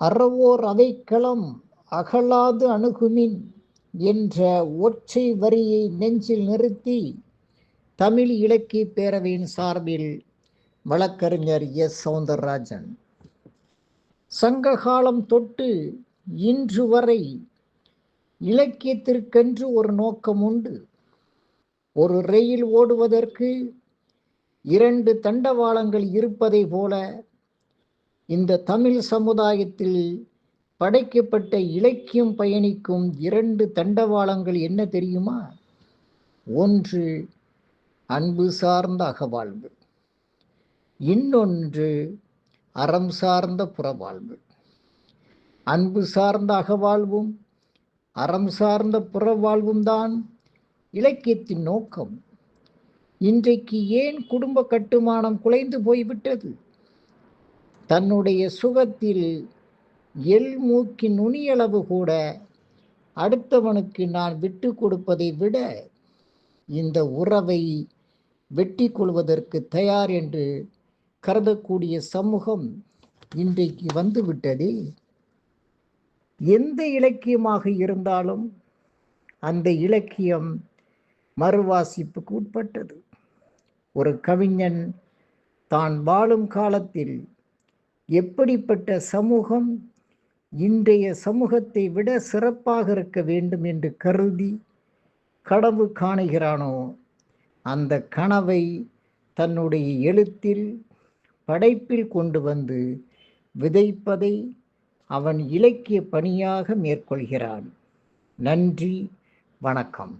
அறவோர் அவைக்களம் அகலாது அணுகுமின் என்ற ஒற்றை வரியை நெஞ்சில் நிறுத்தி தமிழ் இலக்கிய பேரவையின் சார்பில் வழக்கறிஞர் எஸ் சௌந்தரராஜன். சங்ககாலம் தொட்டு இன்று வரை இலக்கியத்திற்கென்று ஒரு நோக்கம் உண்டு. ஒரு ரயில் ஓடுவதற்கு 2 தண்டவாளங்கள் இருப்பதை போல இந்த தமிழ் சமுதாயத்தில் படைக்கப்பட்ட இலக்கியம் பயணிக்கும் 2 தண்டவாளங்கள் என்ன தெரியுமா? ஒன்று அன்பு சார்ந்த அகவாழ்வு, இன்னொன்று அறம் சார்ந்த புறவாழ்வு. அன்பு சார்ந்த அகவாழ்வும் அறம் சார்ந்த புறவாழ்வும் தான் இலக்கியத்தின் நோக்கம். இன்றைக்கு ஏன் குடும்ப கட்டுமானம் குலைந்து போய்விட்டது? தன்னுடைய சுகத்தில் மூக்கின் நுனியளவு கூட அடுத்தவனுக்கு நான் விட்டு கொடுப்பதை விட இந்த உறவை வெட்டி கொள்வதற்கு தயார் என்று கருதக்கூடிய சமூகம் இன்றைக்கு வந்துவிட்டதே. எந்த இலக்கியமாக இருந்தாலும் அந்த இலக்கியம் மறுவாசிப்புக்கு உட்பட்டது. ஒரு கவிஞன் தான் வாழும் காலத்தில் எப்படிப்பட்ட சமூகம் இன்றைய சமூகத்தை விட சிறப்பாக இருக்க வேண்டும் என்று கருதி கனவு காணுகிறானோ, அந்த கனவை தன்னுடைய எழுத்தில் படைப்பில் கொண்டு வந்து விதைப்பதை அவன் இலக்கிய பணியாக மேற்கொள்கிறான். நன்றி, வணக்கம்.